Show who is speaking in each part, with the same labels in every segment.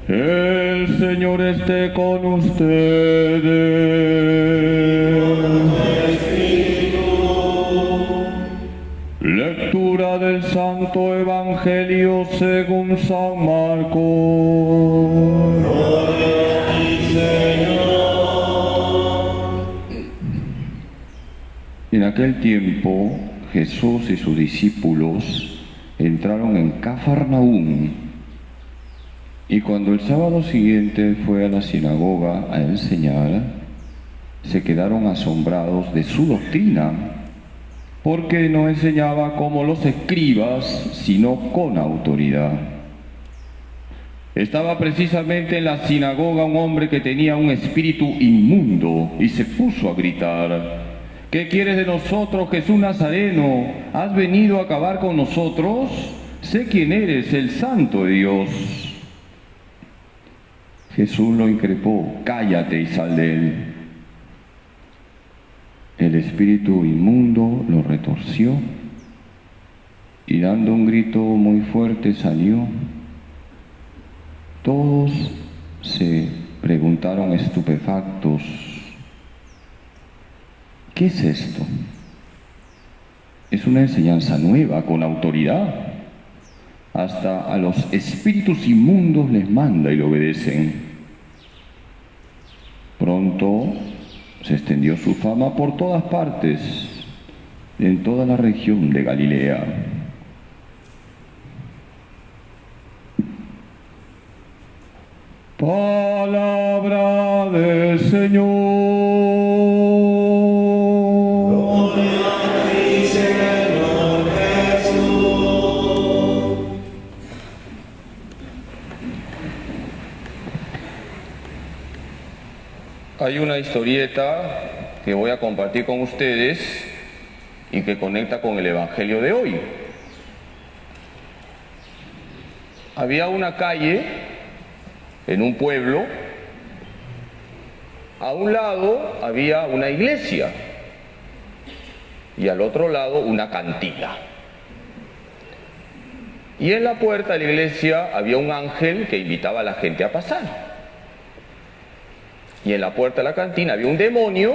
Speaker 1: El Señor esté con ustedes. Lectura del Santo Evangelio según San Marcos.
Speaker 2: Gloria a ti, Señor.
Speaker 1: En aquel tiempo, Jesús y sus discípulos entraron en Cafarnaúm. Y cuando el sábado siguiente fue a la sinagoga a enseñar, se quedaron asombrados de su doctrina, porque no enseñaba como los escribas, sino con autoridad. Estaba precisamente en la sinagoga un hombre que tenía un espíritu inmundo y se puso a gritar: ¿qué quieres de nosotros, Jesús Nazareno? ¿Has venido a acabar con nosotros? Sé quién eres, el Santo de Dios. Jesús lo increpó: cállate y sal de él. El espíritu inmundo lo retorció y dando un grito muy fuerte salió. Todos se preguntaron estupefactos: ¿qué es esto? Es una enseñanza nueva, con autoridad. Hasta a los espíritus inmundos les manda y le obedecen. Pronto se extendió su fama por todas partes, en toda la región de Galilea. Palabra del Señor.
Speaker 2: Gloria a ti, Señor Jesús.
Speaker 1: Hay una historieta que voy a compartir con ustedes y que conecta con el Evangelio de hoy. Había una calle en un pueblo. A un lado había una iglesia y al otro lado una cantina. Y en la puerta de la iglesia había un ángel que invitaba a la gente a pasar. Y en la puerta de la cantina había un demonio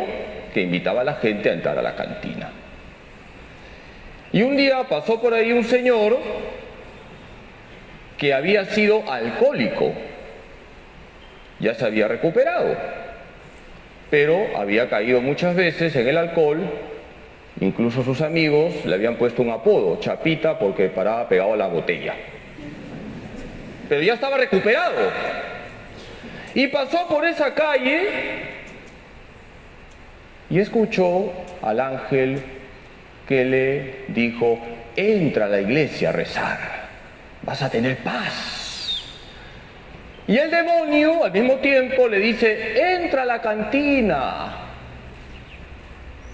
Speaker 1: que invitaba a la gente a entrar a la cantina. Y un día pasó por ahí un señor que había sido alcohólico. Ya se había recuperado, pero había caído muchas veces en el alcohol. Incluso sus amigos le habían puesto un apodo, Chapita, porque paraba pegado a la botella. Pero ya estaba recuperado. Y pasó por esa calle y escuchó al ángel que le dijo: entra a la iglesia a rezar, vas a tener paz. Y el demonio al mismo tiempo le dice: entra a la cantina,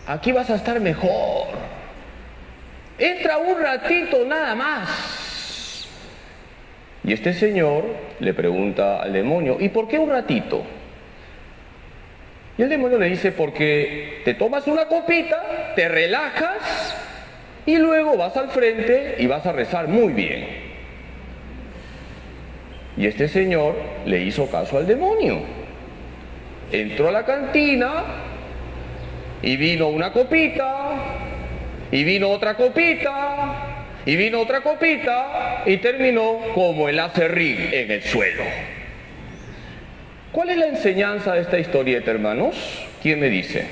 Speaker 1: aquí vas a estar mejor, entra un ratito nada más. Y este señor le pregunta al demonio: ¿y por qué un ratito? Y el demonio le dice: porque te tomas una copita, te relajas y luego vas al frente y vas a rezar muy bien. Y este señor le hizo caso al demonio. Entró a la cantina y vino una copita, y vino otra copita, y vino otra copita, y terminó como el aserrín en el suelo. ¿Cuál es la enseñanza de esta historieta, hermanos? ¿Quién me dice?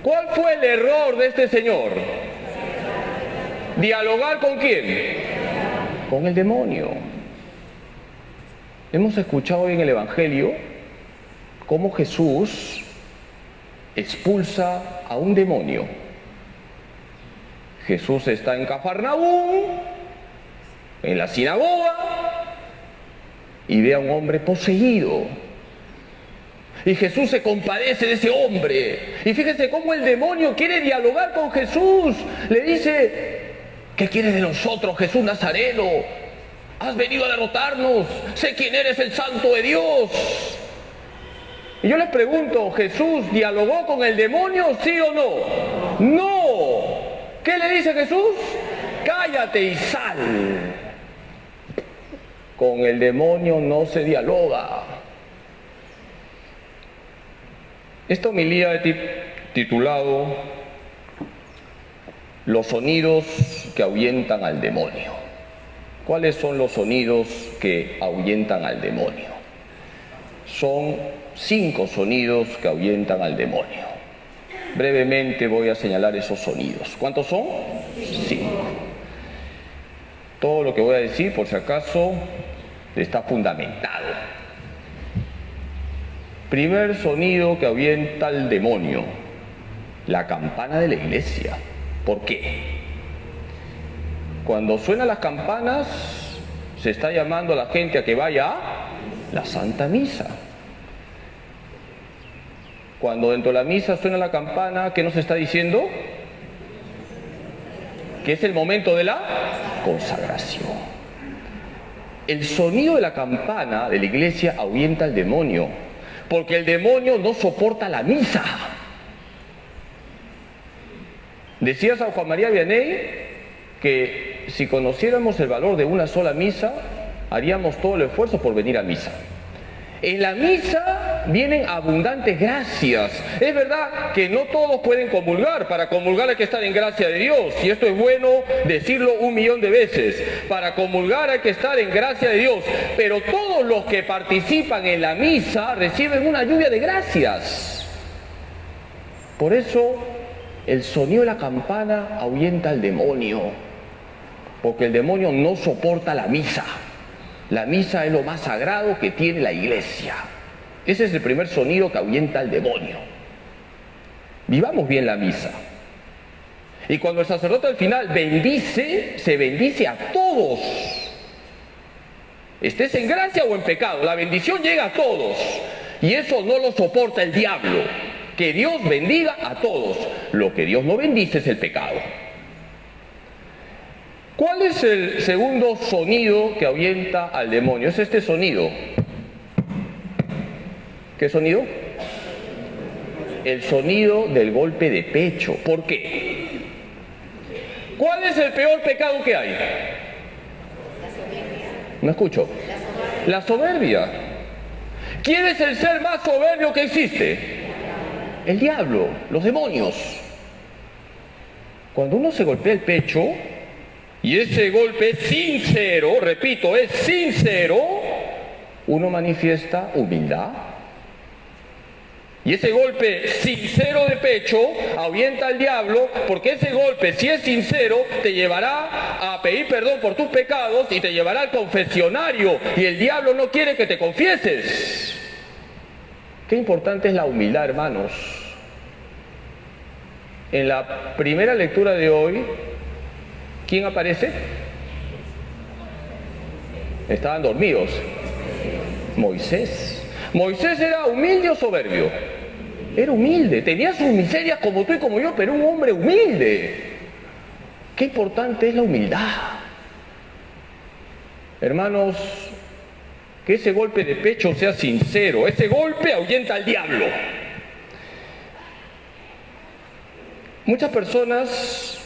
Speaker 1: ¿Cuál fue el error de este señor? ¿Dialogar con quién? Con el demonio. Hemos escuchado hoy en el Evangelio cómo Jesús expulsa a un demonio. Jesús está en Cafarnaúm, en la sinagoga, y ve a un hombre poseído. Y Jesús se compadece de ese hombre. Y fíjese cómo el demonio quiere dialogar con Jesús. Le dice: ¿qué quieres de nosotros, Jesús Nazareno? Has venido a derrotarnos. Sé quién eres, el Santo de Dios. Y yo les pregunto: ¿Jesús dialogó con el demonio, sí o no? ¡No! ¿Qué le dice Jesús? Cállate y sal. Con el demonio no se dialoga. Esta homilía he titulado Los sonidos que ahuyentan al demonio. ¿Cuáles son los sonidos que ahuyentan al demonio? Son 5 sonidos que ahuyentan al demonio. Brevemente voy a señalar esos sonidos. ¿Cuántos son? 5. Todo lo que voy a decir, por si acaso, está fundamentado. Primer sonido que ahuyenta al demonio: la campana de la iglesia. ¿Por qué? Cuando suenan las campanas, se está llamando a la gente a que vaya a la Santa Misa. Cuando dentro de la misa suena la campana, ¿qué nos está diciendo? Que es el momento de la consagración. El sonido de la campana de la iglesia ahuyenta al demonio, porque el demonio no soporta la misa. Decía San Juan María Vianney que si conociéramos el valor de una sola misa, haríamos todo el esfuerzo por venir a misa. En la misa vienen abundantes gracias. Es verdad que no todos pueden comulgar. Para comulgar hay que estar en gracia de Dios. Y esto es bueno decirlo 1.000.000 de veces. Para comulgar hay que estar en gracia de Dios. Pero todos los que participan en la misa reciben una lluvia de gracias. Por eso el sonido de la campana ahuyenta al demonio. Porque el demonio no soporta la misa. La misa es lo más sagrado que tiene la iglesia. Ese es el primer sonido que ahuyenta al demonio. Vivamos bien la misa. Y cuando el sacerdote al final bendice, se bendice a todos. Estés en gracia o en pecado, la bendición llega a todos. Y eso no lo soporta el diablo. Que Dios bendiga a todos. Lo que Dios no bendice es el pecado. ¿Cuál es el segundo sonido que ahuyenta al demonio? Es este sonido. ¿Qué sonido? El sonido del golpe de pecho. ¿Por qué? ¿Cuál es el peor pecado que hay? No escucho. La soberbia. ¿Quién es el ser más soberbio que existe? El diablo, los demonios. Cuando uno se golpea el pecho, y ese golpe es sincero, repito, es sincero, uno manifiesta humildad. Y ese golpe sincero de pecho ahuyenta al diablo, porque ese golpe, si es sincero, te llevará a pedir perdón por tus pecados y te llevará al confesionario. Y el diablo no quiere que te confieses. Qué importante es la humildad, hermanos. En la primera lectura de hoy, ¿quién aparece? Estaban dormidos. Moisés. ¿Moisés era humilde o soberbio? Era humilde. Tenía sus miserias como tú y como yo, pero un hombre humilde. Qué importante es la humildad. Hermanos, que ese golpe de pecho sea sincero. Ese golpe ahuyenta al diablo. Muchas personas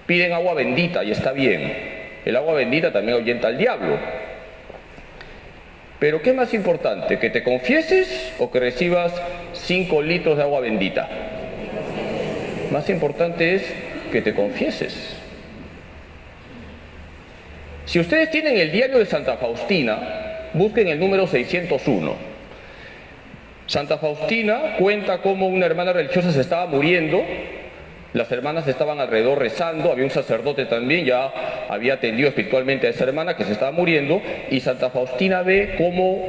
Speaker 1: piden agua bendita y está bien. El agua bendita también ahuyenta al diablo. Pero ¿qué es más importante? ¿Que te confieses o que recibas 5 litros de agua bendita? Más importante es que te confieses. Si ustedes tienen el diario de Santa Faustina, busquen el número 601. Santa Faustina cuenta cómo una hermana religiosa se estaba muriendo. Las hermanas estaban alrededor rezando, había un sacerdote también, ya había atendido espiritualmente a esa hermana que se estaba muriendo, y Santa Faustina ve cómo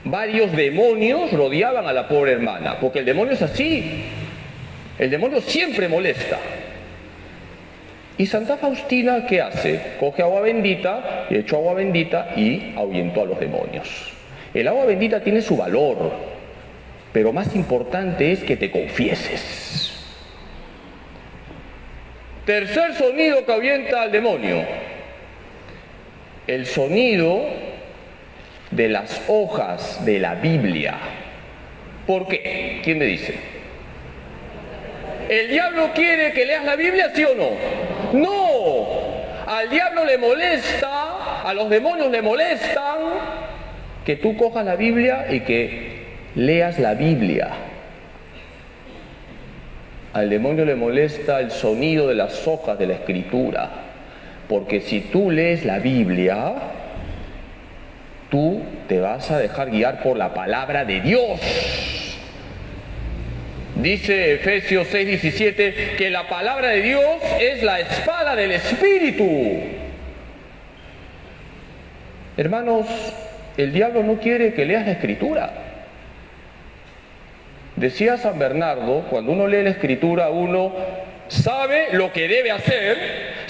Speaker 1: varios demonios rodeaban a la pobre hermana, porque el demonio es así, el demonio siempre molesta. Y Santa Faustina, ¿qué hace? Coge agua bendita, y echó agua bendita y ahuyentó a los demonios. El agua bendita tiene su valor, pero más importante es que te confieses. Tercer sonido que ahuyenta al demonio: el sonido de las hojas de la Biblia. ¿Por qué? ¿Quién me dice? ¿El diablo quiere que leas la Biblia, sí o no? ¡No! Al diablo le molesta A los demonios le molestan que tú cojas la Biblia y que leas la Biblia. Al demonio le molesta el sonido de las hojas de la Escritura, porque si tú lees la Biblia, tú te vas a dejar guiar por la palabra de Dios. Dice Efesios 6:17 que la palabra de Dios es la espada del Espíritu. Hermanos, el diablo no quiere que leas la Escritura. Decía San Bernardo, cuando uno lee la Escritura, uno sabe lo que debe hacer,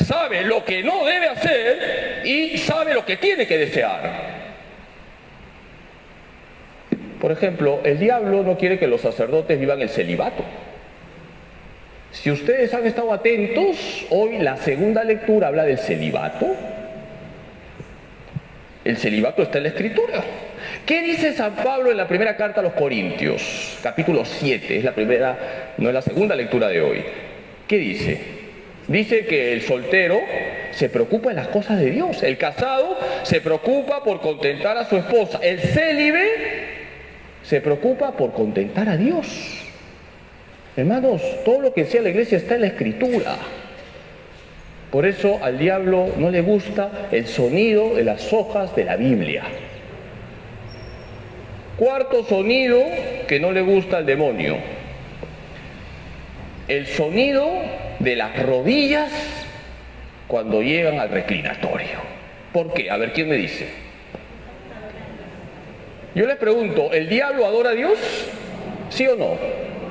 Speaker 1: sabe lo que no debe hacer y sabe lo que tiene que desear. Por ejemplo, el diablo no quiere que los sacerdotes vivan el celibato. Si ustedes han estado atentos, hoy la segunda lectura habla del celibato. El celibato está en la Escritura. ¿Qué dice San Pablo en la primera carta a los Corintios? Capítulo 7, es la primera, no es la segunda lectura de hoy. ¿Qué dice? Dice que el soltero se preocupa de las cosas de Dios. El casado se preocupa por contentar a su esposa. El célibe se preocupa por contentar a Dios. Hermanos, todo lo que sea la iglesia está en la Escritura. Por eso al diablo no le gusta el sonido de las hojas de la Biblia. Cuarto sonido que no le gusta al demonio: el sonido de las rodillas cuando llegan al reclinatorio. ¿Por qué? A ver, ¿quién me dice? Yo les pregunto, ¿el diablo adora a Dios? ¿Sí o no?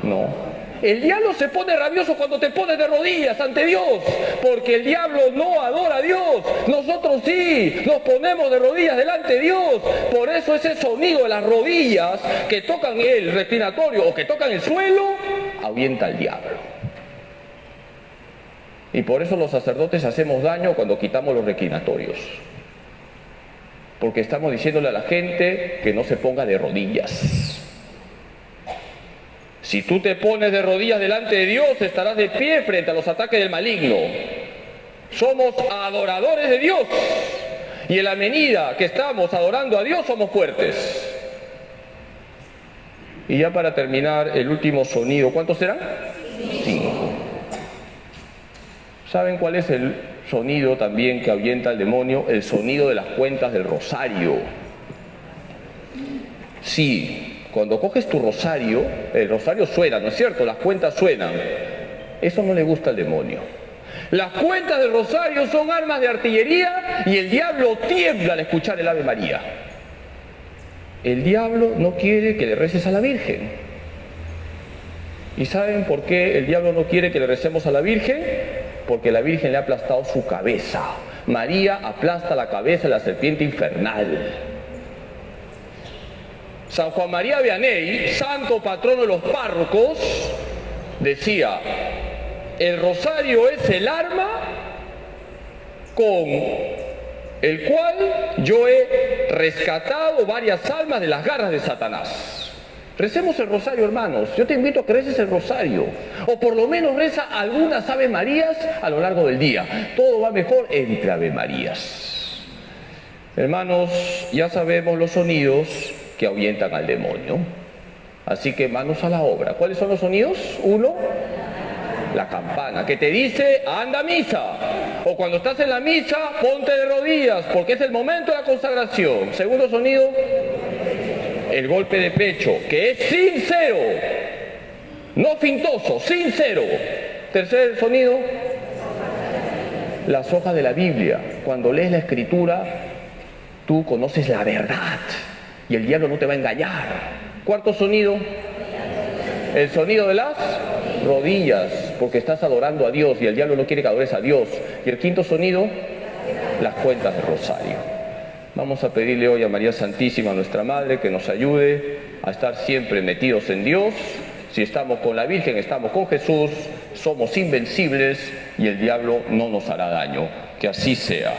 Speaker 1: No. El diablo se pone rabioso cuando te pones de rodillas ante Dios, porque el diablo no adora a Dios. Nosotros sí, nos ponemos de rodillas delante de Dios. Por eso ese sonido de las rodillas que tocan el reclinatorio o que tocan el suelo, ahuyenta al diablo. Y por eso los sacerdotes hacemos daño cuando quitamos los reclinatorios. Porque estamos diciéndole a la gente que no se ponga de rodillas. Si tú te pones de rodillas delante de Dios, estarás de pie frente a los ataques del maligno. Somos adoradores de Dios. Y en la medida que estamos adorando a Dios, somos fuertes. Y ya para terminar, el último sonido. ¿Cuántos serán? 5. ¿Saben cuál es el sonido también que ahuyenta al demonio? El sonido de las cuentas del rosario. Sí, cuando coges tu rosario, el rosario suena, ¿no es cierto? Las cuentas suenan. Eso no le gusta al demonio. Las cuentas del rosario son armas de artillería y el diablo tiembla al escuchar el Ave María. El diablo no quiere que le reces a la Virgen. ¿Y saben por qué el diablo no quiere que le recemos a la Virgen? Porque la Virgen le ha aplastado su cabeza. María aplasta la cabeza de la serpiente infernal. San Juan María Vianney, santo patrono de los párrocos, decía: el rosario es el arma con el cual yo he rescatado varias almas de las garras de Satanás. Recemos el rosario, hermanos. Yo te invito a que reces el rosario, o por lo menos reza algunas Ave Marías a lo largo del día. Todo va mejor entre Ave Marías. Hermanos, ya sabemos los sonidos que ahuyentan al demonio. Así que manos a la obra. ¿Cuáles son los sonidos? 1, la campana, que te dice anda a misa. O cuando estás en la misa, ponte de rodillas, porque es el momento de la consagración. Segundo sonido, el golpe de pecho, que es sincero, no fintoso, sincero. Tercer sonido, las hojas de la Biblia. Cuando lees la Escritura, tú conoces la verdad y el diablo no te va a engañar. Cuarto sonido, el sonido de las rodillas, porque estás adorando a Dios y el diablo no quiere que adores a Dios. Y el quinto sonido, las cuentas del rosario. Vamos a pedirle hoy a María Santísima, nuestra Madre, que nos ayude a estar siempre metidos en Dios. Si estamos con la Virgen, estamos con Jesús, somos invencibles y el diablo no nos hará daño. Que así sea.